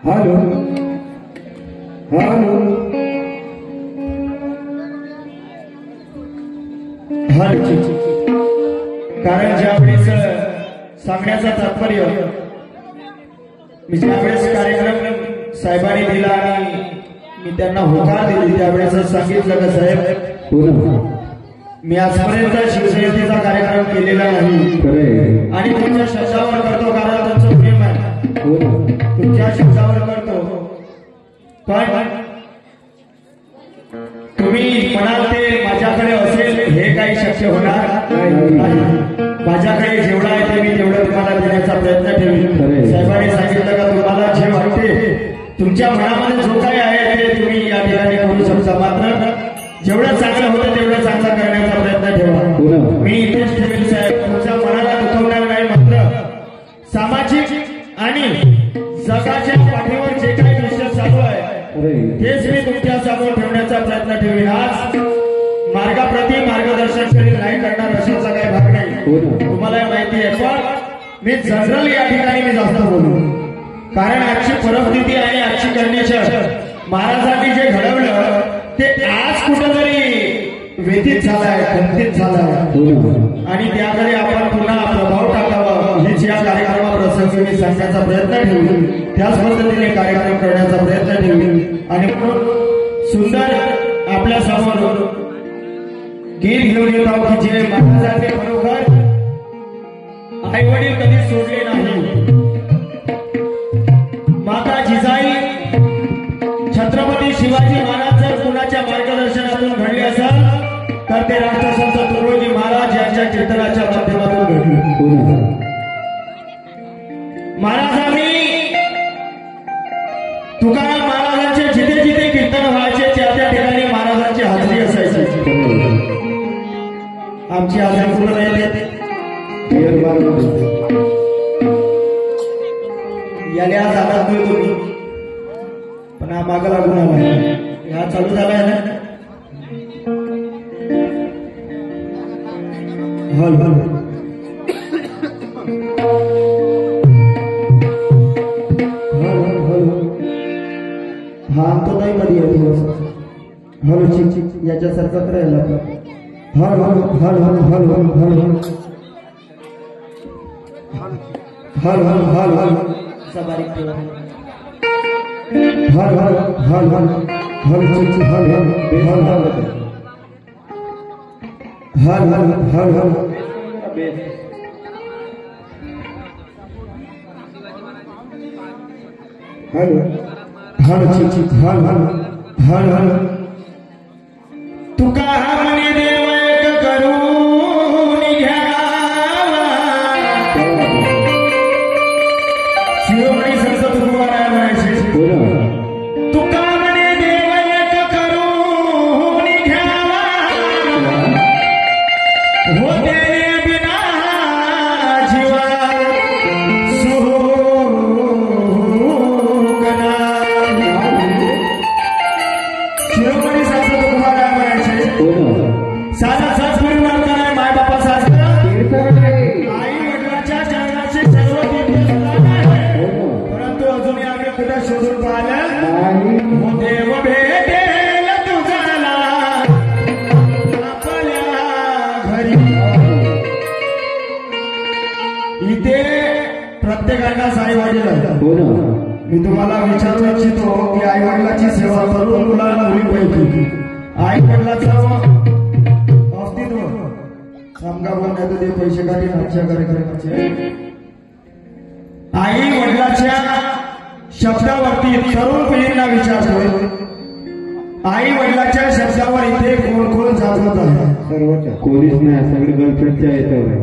Hello hello hello कारण ज्यावेळेस सांगण्याचा तात्पर्य मी ज्यावेळेस कार्यक्रम साहेबांनी दिला आणि मी त्यांना होकार दिली त्यावेळेस सांगितलं का साहेब मी आजपर्यंत शिवसेनेचा कार्यक्रम केलेला नाही आणि तुमच्या शब्दावर करतो कारण तुमचं प्रेम आहे तुमच्या शब्दावर करतो पण तुम्ही म्हणाल ते माझ्याकडे असेल हे काही शक्य होणार नाही माझ्याकडे जेवढा आहे ते मी तेवढं तुम्हाला देण्याचा प्रयत्न ठेवीन साहेबांनी सांगितलं का तुम्हाला जे वाटते तुमच्या मनामध्ये जो काही आहे ते तुम्ही या ठिकाणी करू शकता मात्र जेवढं चांगलं होतं तेवढं चांगलं करण्याचा प्रयत्न ठेवा मी इथेच ठेवेल साहेब तुमच्या मनाला दुखवणार नाही मात्र सामाजिक आणि जगाच्या पाठीवर जे काही विषय चालू आहे तेच मी तुमच्या समोर ठेवण्याचा प्रयत्न ठेवेन आज मार्गाप्रती मार्गदर्शन करील नाही करणार अशाचा काही भाग नाही तुम्हाला माहिती आहे पण मी जनरल या ठिकाणी मी जास्त बोलू कारण आजची परिस्थिती आणि आजची कंडिशन महाराजांनी जे घडवलं ते आज कुठेतरी व्यतीत झालाय खंडित झालाय आणि त्याकडे आपण पुन्हा प्रभाव टाकावा हेच या कार्यक्रमाप्रसंगी मी सांगण्याचा प्रयत्न ठेवू त्याच पद्धतीने कार्यक्रम करण्याचा प्रयत्न ठेवू आणि सुंदर आपल्या समोर गीत घेऊन येतो की जे महाराजांचे बरोबर आई वडील कधी सोडले नाही माता जिजाई छत्रपती शिवाजी महाराज जर कुणाच्या मार्गदर्शनातून घडले असाल तर ते राष्ट्रसंत तुकडोजी महाराज यांच्या कीर्तनाच्या माध्यमातून घडले महाराजांनी तुकाराम महाराजांचे जिथे जिथे कीर्तन व्हायचे त्या त्या ठिकाणी महाराजांची हाजरी असायची आमची हाजरी पूर्ण नाही याला आज आवाज मिळतो मी पण हा मागा लागून आला हा चालू झालाय ना हल हल हा तो नाही मध्ये हलो चिक याच्यासारखं करायला हल हल हल हल हल हल हल हल हल हल हल बारीक हल हल हल हल हल चिक हल हल हल हल हल हल हल हल हल हल चिक हल हल हल हल तुका म्हणे देव एक करून घ्यावा शिरोमणी संत तुकोबाराय म्हणायचे तुका म्हणे देव एक करून घ्यावा होते बिना जीवा शिरोमणी संत तुकोबाराय म्हणायचे साधा साच परिवार काय माय बापा साच आई वडिलांच्या चरणाचे सर्व परंतु अजूनही आम्ही कुठे शोधून पाहिलं देव भेटेल तुझाला आपल्या घरी इथे प्रत्येकाला आई वडील मी तुम्हाला विचारू इच्छितो की आई वडिलांची सेवा तरुण मुलांना मुलीपैकी आई वडिलाचं अस्तित्व समजा बोलण्यात ते पैसे काढी आजच्या कार्यक्रमाचे आई वडिलांच्या शब्दावरती तरुण पिढींना विचारतोय आई वडिलांच्या शब्दावर इथे कोण कोण जागवत आहे सर्वच्या कोणीच नाही सगळे गर्लफ्रेंडच्या याच्यावर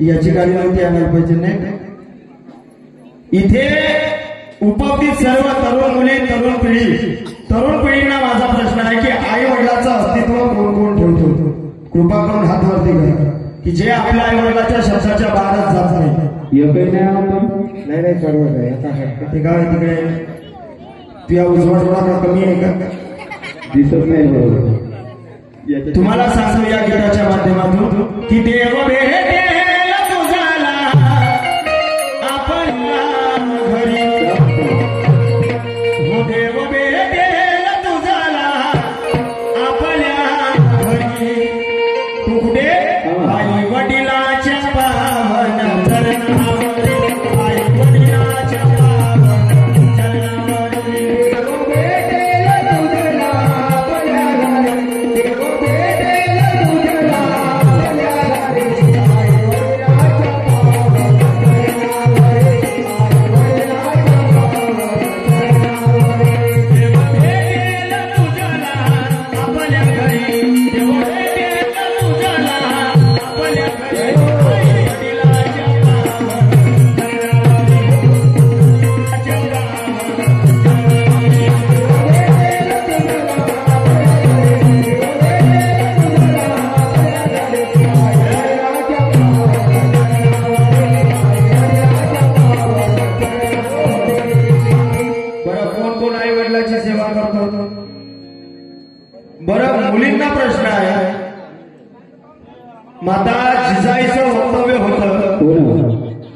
याची गाडी नव्हती आणायला पाहिजे नाही इथे उपस्थित सर्व तरुण मुली तरुण पिढींना माझा प्रश्न आहे की आई वडिलाचं अस्तित्व कोण कोण ठेवतो कृपा करून हात वरती करा की जे आपल्या आई वडिलाच्या शब्दाच्या बाहेरच जात नाही नाही सर्व ते गाव तिकडे तुझ्या उजवा डोळा कमी आहे का दिसत नाही बरोबर तुम्हाला सांगतो या गीताच्या माध्यमातून की देव भेटेल तुझाला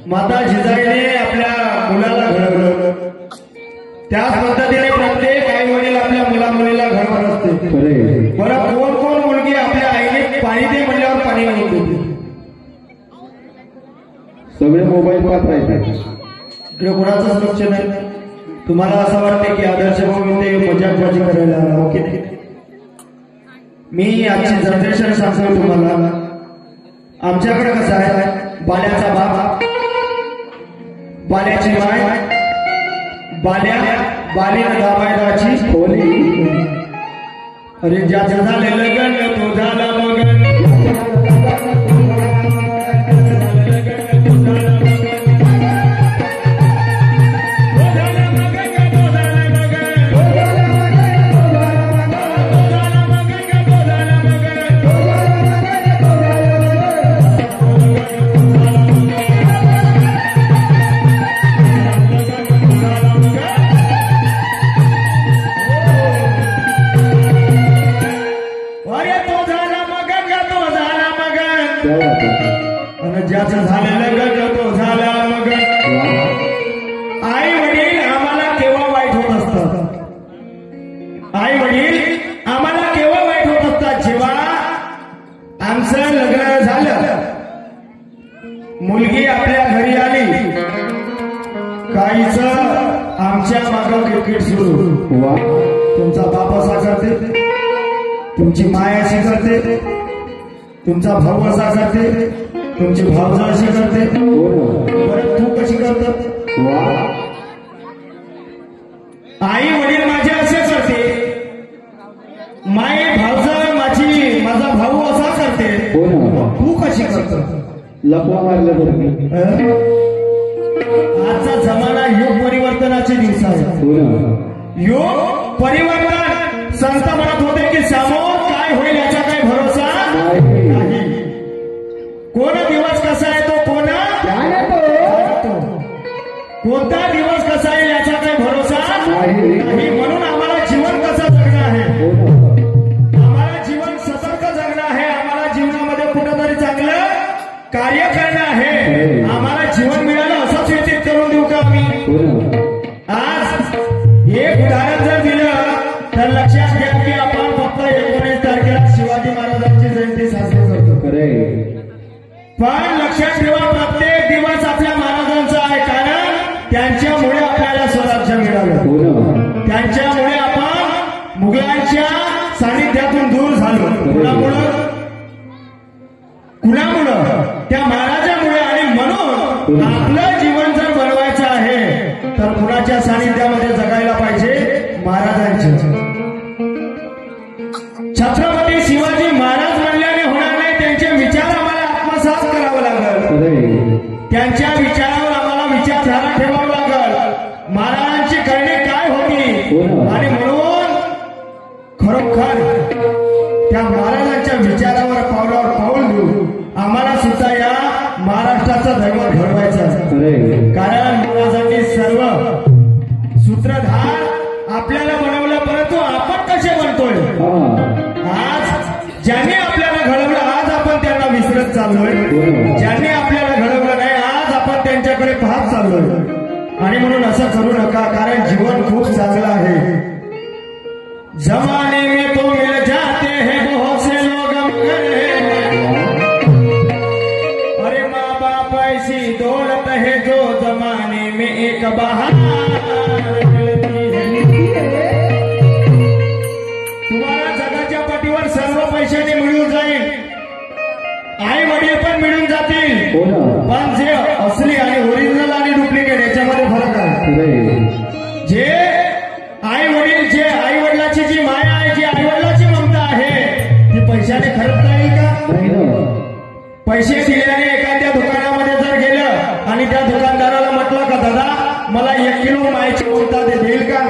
माता जिजाईने आपल्या मुलाला घडवलं, त्याच पद्धतीने प्रत्येक आई वडील आपल्या मुला मुलीला घडवत असते. बरं कोण कोण मुलगी आपल्या आईने पाणी दे म्हणल्यावर पाणी आणून देते? सगळे मोबाईल पाहत राहतात. इकडे कोणाचंच लक्ष नाही. तुम्हाला असं वाटतं की आदर्श भाऊ ते मजाकबाजी करायला ओके. मी आजची जनरेशन सांगतो तुम्हाला. आमच्याकडे कसं आहे, बाल्याचा बाप, बाल्याची माय, बालीनं दाबायदाची खोली. अरे ज्याचं झालं लग्न तो झाला मगन. ज्याचं झालेलं लग्न तो झाला मग. आई वडील आम्हाला केव्हा वाईट होत असतात, आई वडील आम्हाला केव्हा वाईट होत असतात, जेव्हा आमचं लग्न झालं, मुलगी आपल्या घरी आली, काहीच आमच्या मागं क्रिकेट सुरू. तुमचा बाप असा करते, तुमची माय अशी करते, तुमचा भाऊ असा करते, तुमची भावजा अशी करते, बरं तू कशी करत? आई वडील माझे असे करते, माई भावजा माझा भाऊ असा करते, तू कशी करत? लपवा मारलं. आजचा जमाना युग परिवर्तनाचे दिवस आहे. युग परिवर्तन. संत म्हणत होते की समोर काय होईल याचा काही भरोसा नाही. कोण दिवस कसा आहे तो कोणता दिवस कसा आहे याचा काही भरोसा नाही. म्हणून आम्हाला जीवन कसं जगणं आहे, आम्हाला जीवन सतर्क जगणं आहे, आम्हाला जीवनामध्ये कुठंतरी चांगलं कार्य करणं आहे. आम्हाला जीवन मिळालं असंच व्यतीत करून देऊ का आम्ही? आज एक उदाहरण जर दिलं तर लक्षात घ्या की आपण फक्त 19 तारखेला शिवाजी महाराजांची जयंती साजरी करतो. पण लक्षात ठेवा, प्रत्येक दिवस आपल्या महाराजांचा आहे, कारण त्यांच्यामुळे आपल्याला स्वराज्य मिळालं, त्यांच्यामुळे आपण मुघलांच्या सानिध्यातून दूर झालो. कुणामुळं? त्या महाराजामुळे. आणि म्हणून आपलं जीवन जर बनवायचं आहे तर कुणाच्या सानिध्यामध्ये जगायला पाहिजे? महाराजांच्या. छत्रपती शिवाजी महाराज म्हणल्याने होणार नाही, त्यांचे विचार आम्हाला आत्मसात करावं लागल, त्यांच्या विचारावर आम्हाला विचारधारा ठेवावं लागल, महाराजांची करणे काय होती. आणि म्हणून खरोखर त्या महाराजांच्या विचारावर पावलावर पाऊल देऊ आम्हाला सुद्धा या महाराष्ट्राचा दैवत घडवायचा आहे. कारण महाराजांनी सर्व सूत्रधार आपल्याला बनवलं, परंतु आपण कसे बनतोय? आज ज्यांनी आपल्याला घडवलं आज आपण त्यांना विसरत चाललोय, ज्यांनी आपल्याला घडवलं नाही आज आपण त्यांच्याकडे पाहत चाललोय. आणि म्हणून असं करू नका, कारण जीवन खूप चांगलं आहे. जमाने में तो मिल जाते हैं बहुत से लोग, अरे माँ बाप ऐसी दौलत है जो जमाने में एक बहाना. तुम्हाला जगाच्या पाठीवर सर्व पैशाने मिळून जाईल, आई वडील पण मिळून जातील, पण जे असली आणि ओरिजिनल आणि डुप्लिकेट याच्यामध्ये फरक आहे. जे आई वडील, जे आई वडिलाची जी माया आहे, जी आई वडिलाची ममता आहे, ती पैशाने खरंच येईल का? पैसे दिल्याने एखाद्या दुकानामध्ये जर गेलं आणि त्या दुकानदाराला म्हटलं का दादा मला 1 किलो मायची ममता देईल का?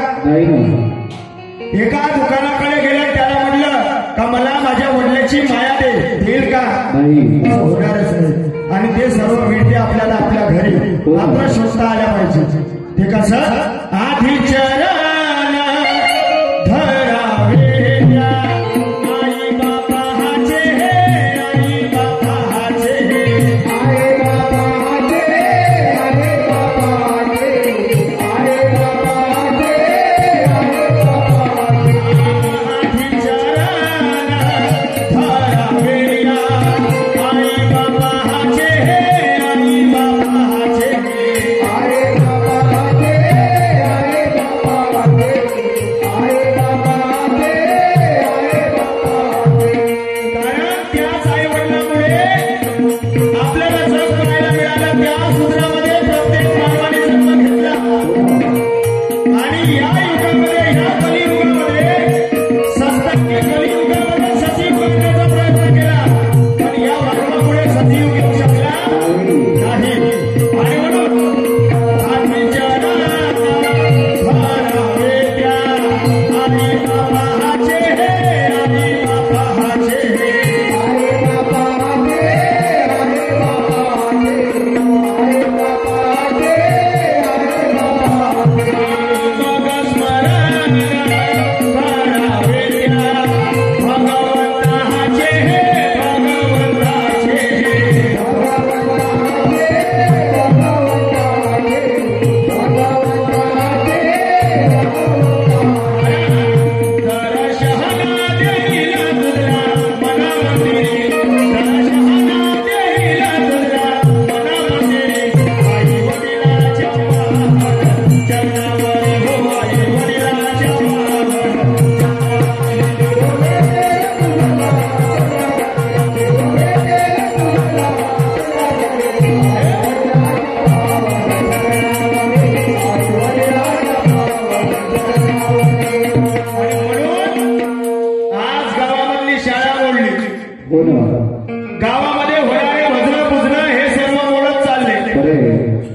एका दुकानाकडे गेलं त्याला म्हटलं का मला माझ्या वडिलाची माया देईल का? होणारच नाही. आणि ते सर्व मिळते आपल्याला आपल्या घरी, मात्र शोधता आल्या पाहिजे. ते कसं? आधी चरण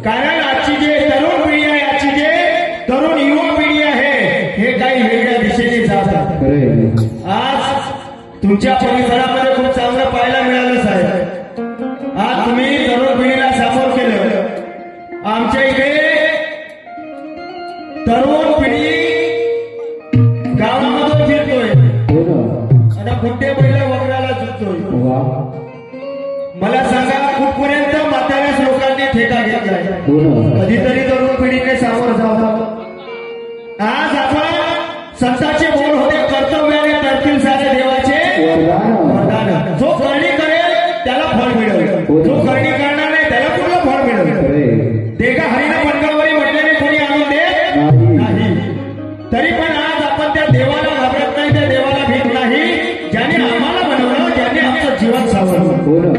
कारण आजची जे तरुण पिढी आहे, आजची जे तरुण युवा पिढी आहे, हे काही वेगळ्या दिशेने जात आहे. खरे आज तुमच्या परिसरामध्ये खूप चांगलं पाहायला मिळालं साहेब. आज तुम्ही तरुण पिढीला समोर केलं. आमच्या इथे तरुण पिढी गावामधून फिरतोय, हो ना. आता कुठे पहिल्या वगैरेला चुकतोय. वा. मला सांगा, कुठपर्यंत म्हाताऱ्याच लोकांनी ठेका घेतलाय. हो ना. कधीतरी तरुण पिढीने सामोरं जावं. आज आपण संतांचे बोल होते, कर्तव्याने करतील सारे देवाचे वरदान. जो करणी करेल त्याला फळ मिळेल, जो करणी करणार नाही त्याला कुठलं फळ मिळेल. खरे ते का हरिण बनकावरी म्हटल्याने कोणी आणून देत नाही. तरी पण आज आपण त्या देवाला घाबरत नाही, त्या देवाला भीत नाही, ज्याने आम्हाला बनवलं, ज्याने आमचं जीवन सावरलं. हो ना.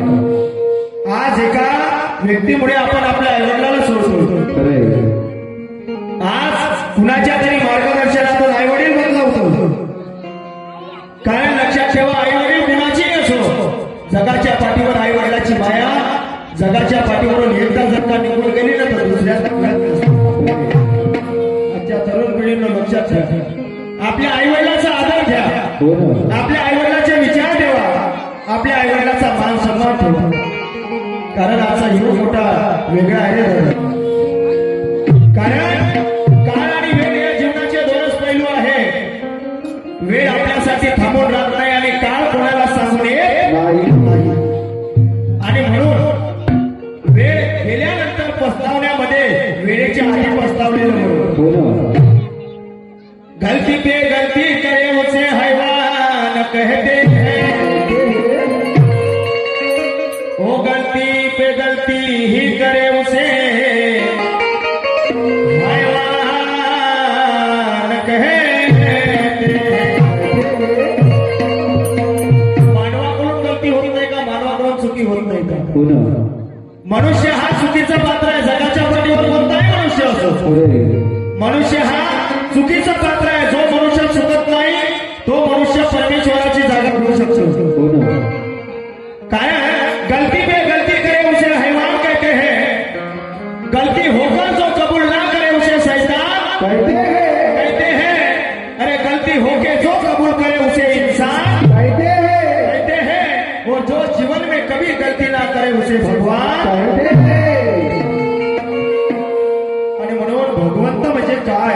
आज एका व्यक्तीमुळे आपण आपल्या आईवडिलाला सोडतो. खरे आज कुणाच्या तरी मार्गदर्शनातून आईवडील बदलावतो. कारण लक्षात ठेवा, आईवडील कुणाचीही असो, जगाच्या पाठीवर आईवडिलाची माया, जगाच्या पाठीवरून एकदा जर का निघून गेली ना तर दुसऱ्यांदा आजच्या तरुण पिढीनं लक्षात ठेवा, आपल्या आईवडिलाचा आदर घ्या, हो ना. आपल्या आईवडिलाचे विचार ठेवा, आपल्या आईवडिलाचा मान सन्मान ठेवा. कारण आजचा युग मोठा वेगळा आहे रे. कारण काळ आणि वेळ या जीवनाचे दोनच पैलू आहे. वेळ आपल्यासाठी थांबून राहत नाही आणि काळ कोणाला सांगून येत नाही. आणि म्हणून वेळ गेल्यानंतर पस्तावण्यामध्ये वेळेच्या आधी पस्तावलेलं म्हणून. हो ना. गलती पे गलती करे उसे हैवान कहते हैं, ओ गलती पे गलती ही करे उसे हैवान कहते हैं. मानवाकडून गलती होत नाही का? मानवाकडून चुकी होत नाही का? हो ना. मनुष्य हा चुकीचा पात्र आहे. जगाच्या पाठीवर कोणताही मनुष्य असो, खरे मनुष्य हा चुकीचा पात्र आहे. जो मनुष्य चुकत नाही तो मनुष्य परमेश्वराची जागा घेऊ शकतो. हो ना. कारण गलती पे गलती करे उसे हैवान कहते हैं, गलती होकर जो कबूल ना करे उसे शैतान कहते हैं. अरे गलती होके जो कबूल करे उसे इंसान कहते हैं, और जो जीवन में कभी गलती ना करे उसे भगवान. आणि म्हणून भगवंत म्हणजे काय,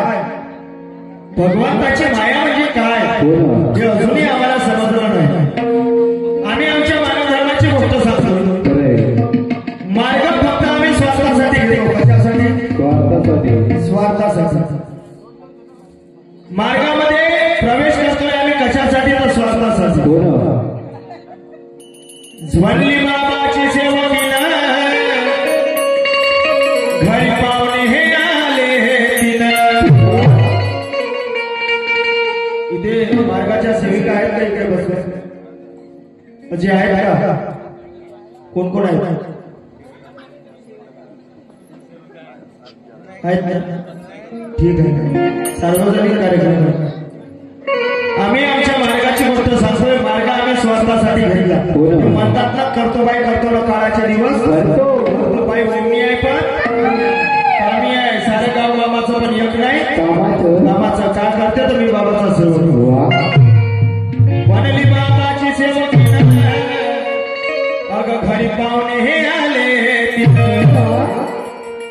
भगवंताची माया म्हणजे काय, हो ना. हे अजूनही आम्हाला समजलं नाही. आम्ही आमच्या मानवधर्माची गोष्ट सांगतो. खरे मार्ग फक्त आम्ही स्वार्थासाठी घेतो. कशासाठी? स्वार्थासाठी. स्वार्थासाठी. मार्गामध्ये प्रवेश करतोय आम्ही कशासाठी? तर स्वार्थासाठी. हो ना. ज्वलली बाबाची सेवकीला घरी पाहुणे हे आले तिनं. इथे मार्गाच्या सेविका आहेत का इकडे बसल्या? जे आहेत का? कोण कोण आहेत? ठीक आहे. सार्वजनिक कार्यक्रम आहे. आम्ही आमच्या मार्गाची गोष्ट सांगतोय. मार्ग आम्ही स्वार्थासाठी घेतला. हो ना. म्हणतात ना, करतो बाई करतो ना काळाचे दिवस. करतो बाई उन्नी आहे पण कामी आहे. सारे गाव मामाचं पण एक नाही. कामाचं काय करते तर मी बाबाचा सेवक. वा. बनली बाबाची सेवक. अगं घरी पाहुणे हे आले तिथं.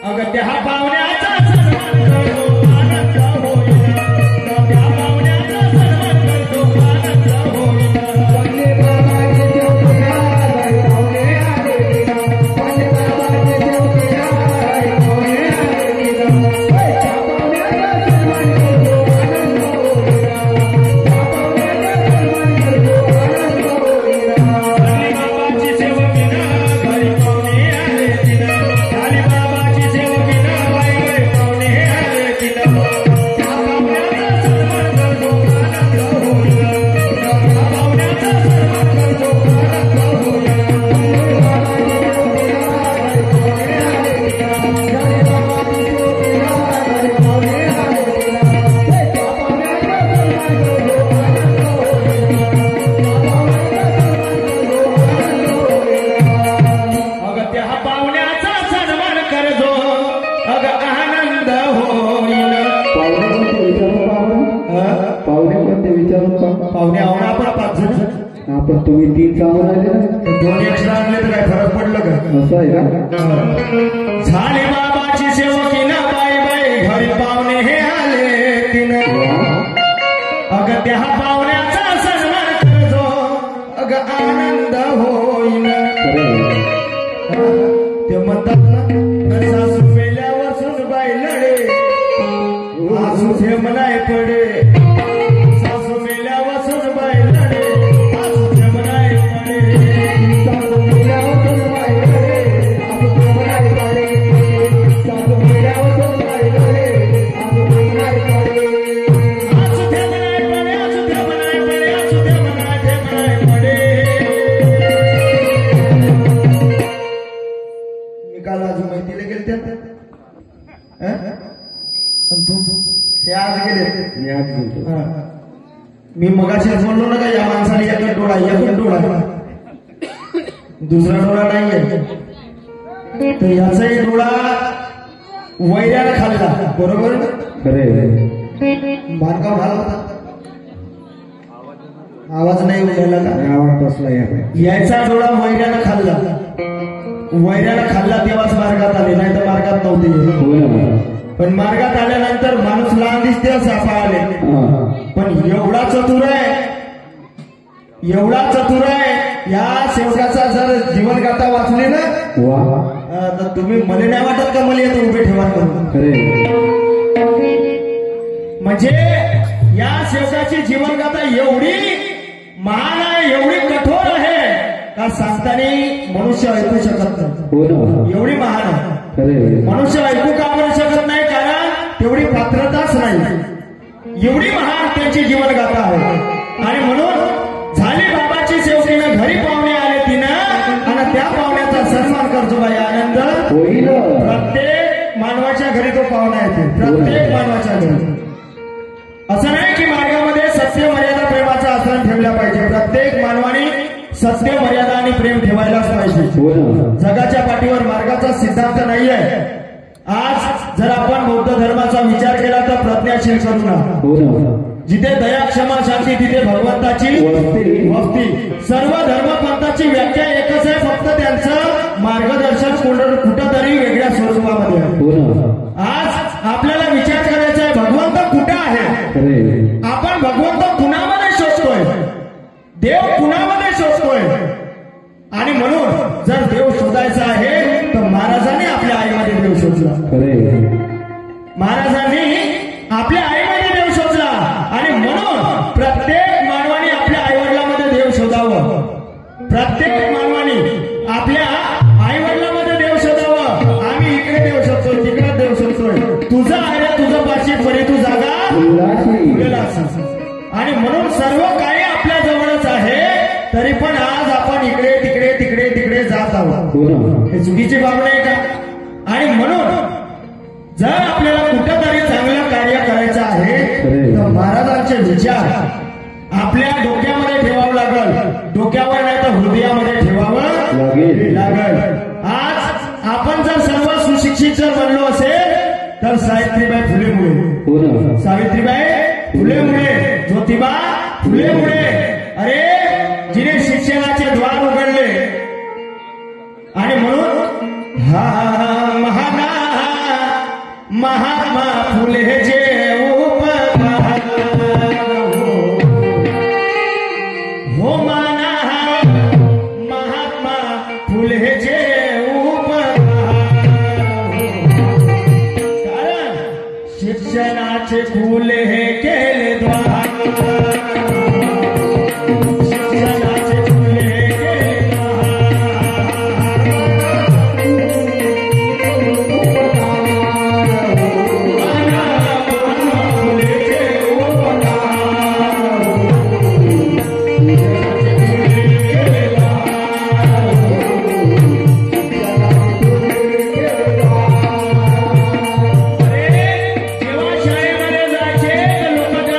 अगं त्या पाहुण्याचा सन्मान करतो आनंद होईल. त्या पाहुण्याचा सन्मान करतो आनंद होईल. बाबाची सेवकीनं घरी पाहुणे आले तिनं. बाबाची सेवकीनं विचारून का पाहुणे आवडा आपण 5 जण आपण तुम्ही 3 सांगून आले ना 2 एक्स्ट्रा आणले तर काय फरक पडलं का असं आहे का झाली बाबाची सेवकीन बाई बाई घरी पाहुणे हे आले तिनं अग त्या पाहुण्याचा सन्मान करजो अग आनंद होईन ते म्हणतात ना सासू मेल्यावर सुनबाई लढे आसू थेंब नाही पडे सासू मेल्यावर सुनबाई लढे आसू थेंब नाही पडे सासू मेल्यावर सुनबाई लढे आसू थेंब नाही पडे सासू मेल्यावर सुनबाई लढे आसू थेंब नाही पडे आसू थेंब नाही पडे आसू थेंब नाही पडे आसू थेंब नाही पडे मी काल अजून माहितीला गेलते तू हे आज गेले मी आज बोलतो मी मगाशीच बोललो ना का या माणसाने एकच डोळा दुसरा डोळा नाहीये तर याचाही डोळा वैऱ्याला खाल्ला बरोबर खरे बांधकाम झाला होता आवाज नाही उडाला का आवाज बसला याचा डोळा वैऱ्याला खाल्ला तेव्हाच मार्गात आले नाही तर मार्गात नव्हते हो ना पण मार्गात आल्यानंतर माणूस लहान दिसते सापा आले पण एवढा चतुर आहे या सेवकाचा जर जीवनगाथा वाचली ना तर तुम्ही मला नाही वाटत का मला येतो उभे ठेवा म्हणजे या सेवकाची जीवनगाथा एवढी महान आहे एवढी कठोर आहे का सांगताना मनुष्य ऐकू शकत नाही एवढी महान आहे मनुष्य ऐकू का म्हणू शकत नाही कारण तेवढी पात्रताच नाही एवढी महान त्यांची जीवनगाथा आहे आणि म्हणून झाली बाबाची सेवकीनं घरी पाहुणे आले तिनं आणि त्या पाहुण्याचा सन्मान करतो बाई आनंद होईल प्रत्येक मानवाच्या घरी तो पाहुणा येते प्रत्येक मानवाच्या घरी असं नाही की मार्गामध्ये सत्य मर्यादा प्रेमाचा आचरण ठेवला पाहिजे प्रत्येक मानवाने सत्य मर्यादा आणि प्रेम ठेवायलाच पाहिजे जगाच्या पाठीवर मार्गाचा सिद्धांत नाहीये आज जर आपण बौद्ध धर्माचा विचार केला तर प्रज्ञाशील करुणा जिथे दया क्षमा शांती तिथे भगवंताची भक्ती सर्व धर्मपंथाची व्याख्या एकच आहे फक्त त्यांचं मार्गदर्शन कुठंतरी वेगळ्या स्वरूपामध्ये आज आपल्याला विचार करायचा आहे भगवंत कुठं आहे आपण भगवंत कुणामध्ये शोधतोय देव कुणामध्ये शोधतोय आणि म्हणून जर देव शोधायचा आहे तर महाराजांनी आपल्या आईमध्ये देव शोधला महाराजांनी आपल्या आईमध्ये देव शोधला आणि म्हणून प्रत्येक मानवाने आपल्या आईवडिलांमध्ये देव शोधावं प्रत्येक मानवाने आपल्या आईवडिलांमध्ये देव शोधावं आम्ही इकडे देव शोधतोय तिकडे देव शोधतोय तुझं आहे तुझं पाशी परी तू जागा आणि म्हणून सर्व काही आपल्या जवळच आहे तरी पण आज आपण इकडे तिकडे तिकडे तिकडे जात आहोत हे चुकीची बाब नाही का आणि म्हणून जर आपल्याला कुठंतरी चांगलं कार्य करायचं आहे तर महाराजांचे विचार आपल्या डोक्यामध्ये ठेवावं लागल डोक्यावर नाही तर हृदयामध्ये ठेवावं लागल आज आपण जर सर्व सुशिक्षित जर बनलो असेल तर सावित्रीबाई फुलेमुळे ज्योतिबा फुलेमुळे अरे जिने शिक्षणाचे द्वार उघडले आणि म्हणून महात्मा फुले जे हो माना महात्मा फुले जे कारण शिक्षणाचे फुले हे केले द्वार लोक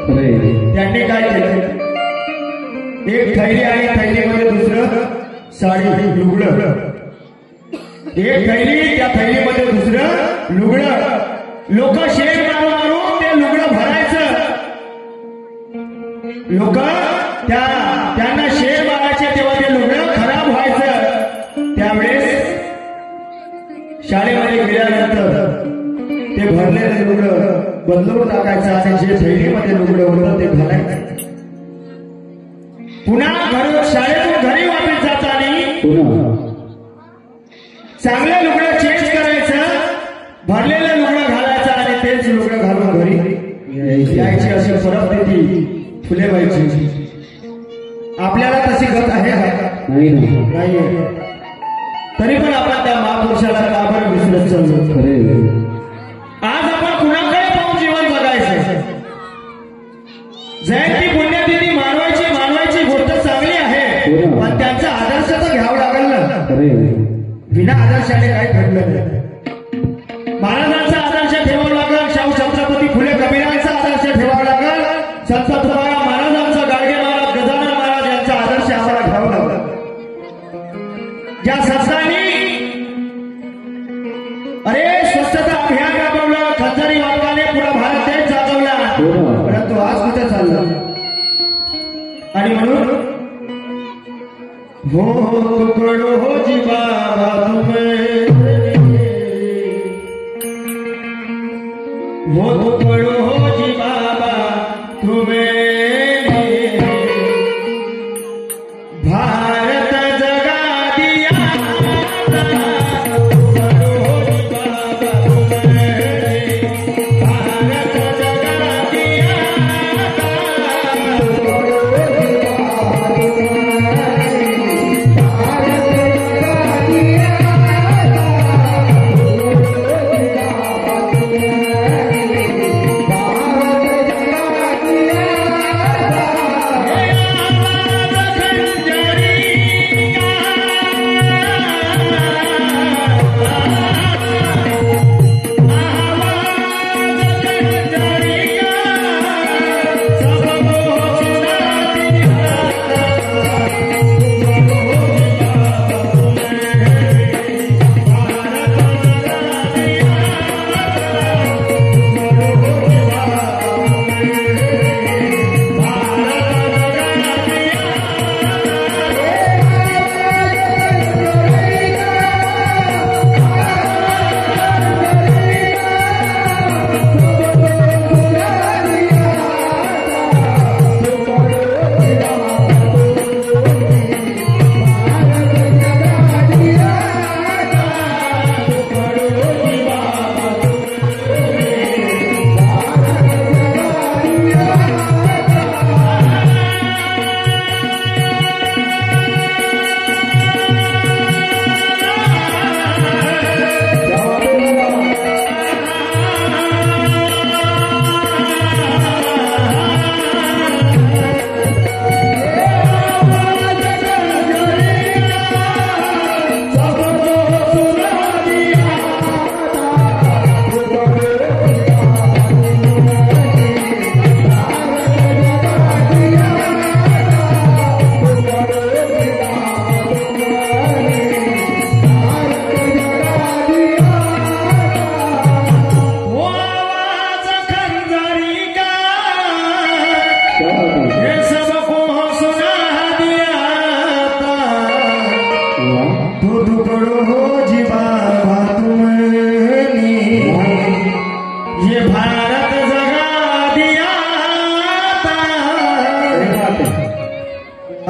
खरे त्यांनी काय केलं, एक थैली आणि थैलीमध्ये दुसरं साडी लुगडं, एक थैली त्या थैलीमध्ये दुसरं लुगडं. लोक शेण मारून मारून ते लुगडं भरायचं. लोक त्यांना शेण मारायचे तेव्हा ते लुगडं खराब व्हायचं. त्यावेळेस शाळेमध्ये गेल्यानंतर ते भरलेलं लुगडं बदलून टाकायचं आणि जे थैलीमध्ये लुगडं होतं ते घालायचं. पुन्हा शाळेतून घरी वापस जाताना चांगलं लुगडं चेंज करायचं, भरलेलं लुगडं घालायचं आणि तेच लुगडं घालून घरी यायची. अशी परिस्थिती फुलेबाईची. आपल्याला तशी गत आहे का? नाही. तरी पण आपण त्या महापुरुषाला का बरं विसरत चाललो? आज आपण कुणाकडे पाहून जीवन जगायचं? जयंती पुण्यतिथी मानवायची गोष्ट चांगली आहे, पण त्यांचा आदर्श तर घ्यावा लागेल ना. बिना आदर्शाने काही घडलं नाही. महाराजांचा आदर्श ठेवावा लागेल, शाहू छत्रपती फुले कबीरांचा आदर्श ठेवावा लागेल, संत तुकाराम महाराजांचा, गाडगे महाराज, गजानन महाराज यांचा आदर्श आम्हाला घ्यावा लागेल. ज्या संस्थांनी स्वच्छता अभियान राबवलं, खंजारी मार्गाने पुरा भारत देश जागवला, परंतु आज कुठे चाललं? आणि म्हणून हो तुकडो हो जी बाबा तुम्हें, हो तुकडो हो जी बाबा तुम्हें, भारत जगा दिया,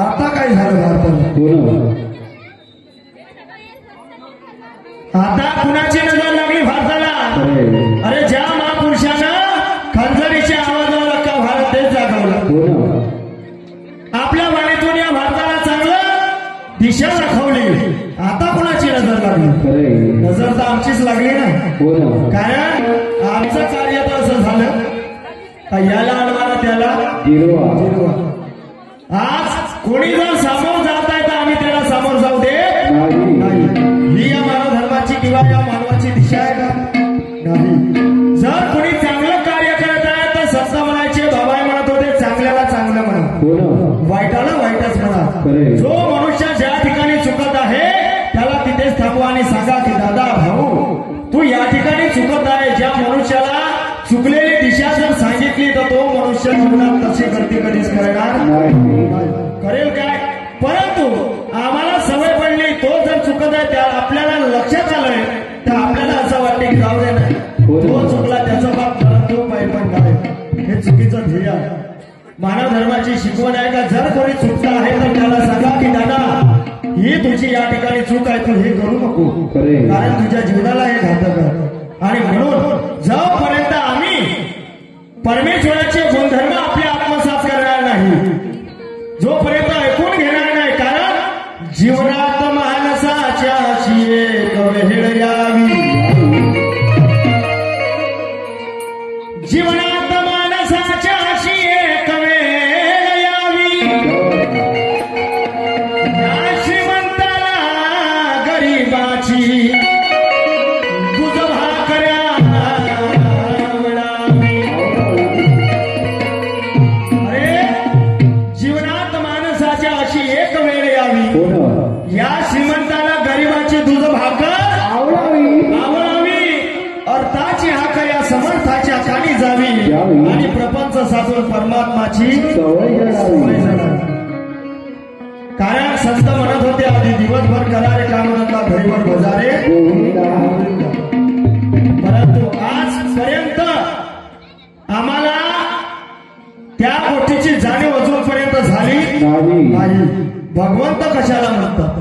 आता काय झालं भारताला? आता कुणाची नजर लागली भारताला? अरे ज्या महापुरुषानं खंजरीच्या आवाजावर अख्खा भारत देश जागवला, आपल्या वाणीतून या भारताला चांगलं दिशा दाखवली. आता कुणाची नजर लागली? नजर तर आमचीच लागली ना. कारण आमचं कार्य तर असं झालं, याला अडवाला त्याला जिरवा. आज कोणी जर समोर जात आहे तर आम्ही त्याला समोर जाऊ देत नाही. ही या मानव धर्माची किंवा या मानवाची दिशा आहे का? नाही. जर कोणी चांगलं कार्य करत आहे तर संत म्हणायचे, बाबाई म्हणत खरे. जो मनुष्य ज्या ठिकाणी चुकत आहे त्याला तिथेच थांबवा आणि सांगा की दादा भाऊ तू या ठिकाणी चुकत आहे. ज्या मनुष्याला चुकलेली दिशा जर सांगितली तर तो मनुष्य जीवनात तशी गर्दी कधीच करणार करेल काय. परंतु आम्हाला सवय पडली तो जर चुकत आहे त्या आपल्याला लक्षात आलंय तर आपल्याला असं वाटते की जाऊ दे नाही तो चुकला त्याचा बाप तो पाय पण काय हे चुकीचं ध्येय आहे. मानव धर्माची शिकवण आहे का जर कोणी चुकता आहे तर त्याला सांगा की दादा ही तुझी या ठिकाणी चूक आहे तू हे करू नको कारण तुझ्या जीवनाला हे घातक आहे. आणि म्हणून जोपर्यंत आम्ही परमेश्वराचे गुणधर्म आपले आत्मसात करणार नाही जोपर्यंत ऐकून घेणार नाही कारण जीवनात माणसाच्या एक वेळ यावी जीवनात माणसाच्या एक वेळ यावी या श्रीमंताला गरीबाची या श्रीमंताला गरीबाची दूध भाकर आवडावी अर्थाची हाक या समर्थाच्या कानी जावी आणि प्रपंच साधून परमात्माची सवय झाली. कारण संत म्हणत होते आधी दिवसभर करारे कामधंदा घरीवर बजारे परंतु आजपर्यंत आम्हाला त्या गोष्टीची जाणीव अजूनपर्यंत झाली नाही. भगवंत कशाला म्हणतात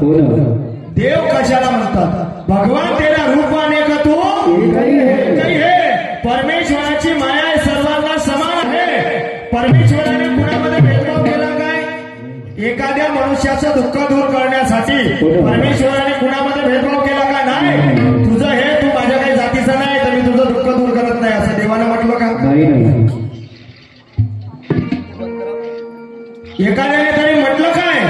देव कशाला म्हणतात भगवान तेरा रूप अनेक तू काही है परमेश्वराची माया आहे सर्वांना समान आहे. परमेश्वराने कुणामध्ये भेदभाव केला काय एखाद्या मनुष्याचं दुःख दूर करण्यासाठी परमेश्वराने कुणामध्ये भेदभाव केला का नाही. तुझं हे तू माझ्या काही जातीचं नाही तर मी तुझं दुःख दूर करत नाही असं देवानं म्हटलं का. एखाद्याने तरी म्हटलं काय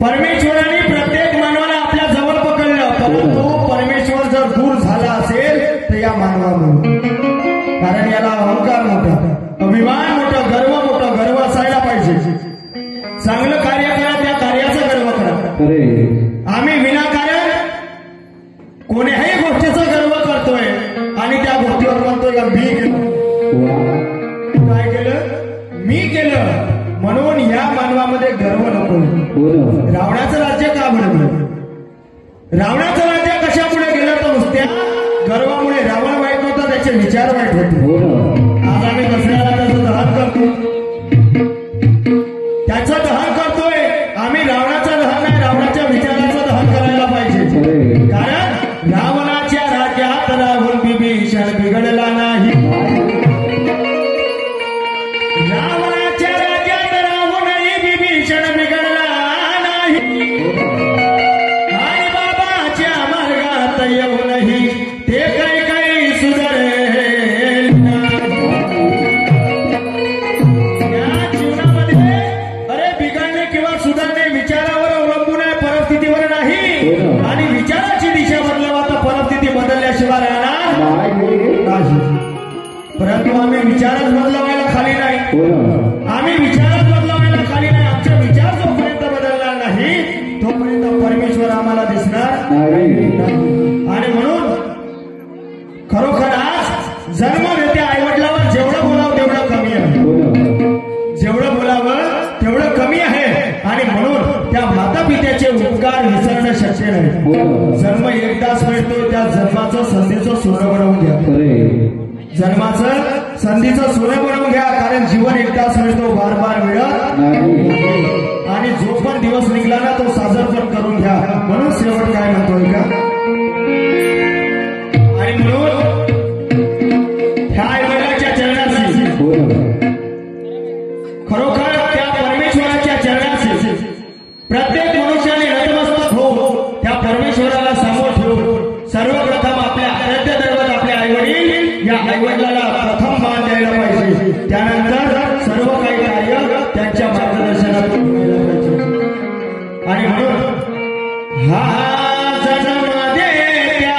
परमेश्वराने प्रत्येक मानवाला आपल्या जवळ पकडलं परंतु परमेश्वर जर दूर झाला असेल तर या मानवामुळे कारण याला अहंकार मोठा अभिमान मोठा गर्व असायला पाहिजे. चांगलं कार्य करा त्या कार्याचा गर्व करा. आम्ही विनाकारण कोण्याही गोष्टीचा गर्व करतोय आणि त्या गोष्टीवर म्हणतोय मी केलं काय केलं मी केलं म्हणून या मानवामध्ये गर्व नको. रावणाचं राज्य का बनवलं रावणाचं राज्य कशामुळे गेलं तर नुसत्या गर्वामुळे. रावण वाईट होता त्याचे विचार वाईट होते. आज आम्ही दसऱ्याला त्याचं दहन करतो त्याचं दहन करतोय आम्ही रावणाचं दहन नाही रावणाच्या विचाराचं दहन करायला पाहिजे. कारण रावणाच्या राज्यात राहून विभीषण बिघडला नाही. रावणाच्या राज्यात राहूनही विभीषण बिघडला नाही आणि बाबाच्या मार्गात येऊनही ते काही सुधारेल या जीवनामध्ये. अरे बिघडणे किंवा सुधारणे विचारावर अवलंबून आहे परिस्थितीवर नाही. आणि विचाराची दिशा बदलावा तर परिस्थिती बदलल्याशिवाय राहणार नाही. परंतु आम्ही विचारच बदलवायला खाली नाही आम्ही विचारच बदलवायला खाली नाही. आमचे विचार जोपर्यंत बदलणार नाही तोपर्यंत परमेश्वर आम्हाला दिसणार आणि म्हणून खरोखर आज जन्म देते आईवडिलावर जेवढं बोलावं तेवढं कमी आहे जेवढं बोलावं तेवढं कमी आहे. आणि म्हणून त्या माता पित्याचे उपकार विसरणं शक्य नाही. जन्म एकदाच मिळतो त्या जन्माचं संधीचं सोनं बनवून घ्या. जन्माचं संधीचं सोनं बनवून घ्या कारण जीवन एकदाच मिळतो बार बार मिळत आणि जो पण दिवस निघला ना तो साजर पण करून घ्या. म्हणून शेवट काय म्हणतोय का आणि म्हणून ह्या आईवडिलांच्या चरणाशी खरोखर त्या परमेश्वराच्या चरणाशी प्रत्येक मनुष्याने नतमस्तक हो त्या परमेश्वराला समोर ठेवून सर्वप्रथम आपल्या आराध्य दैवत आपल्या आईवडील या आईवडिलाला प्रथम मान द्यायला पाहिजे. त्यानंतर सर्व काही कार्य त्यांच्या मार्गदर्शनातून केलं पाहिजे. आणि म्हणून हा जन्म देत्या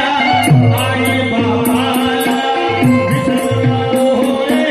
आई बाबाला विसरू नको रे.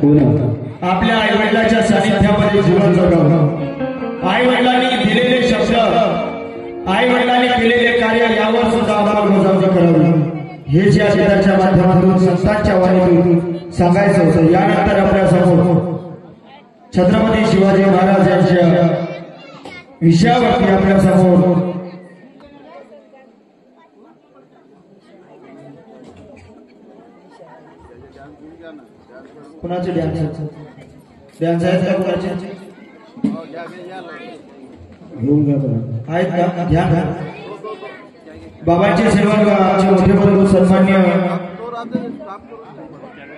हो ना. आपल्या आई वडिलांच्या सानिध्यामध्ये जीवन जगावं, आई वडिलांनी दिलेले शब्द, आई वडिलांनी केलेले कार्य यावर सुद्धा अंमलबजावणी करावी. हे ज्या गीताच्या माध्यमातून संतांच्या वाणीतून सांगायचं होतं. यानंतर आपल्या समोर छत्रपती शिवाजी महाराज यांच्या विषयावरती आपल्या समोर कुणाचे डॅन्स आहेत का? कुणाचे घेऊन जा बरं. आहेत का? घ्या घ्या. बाबांचे सेवक आमचे मोठे बंधू सन्मान्य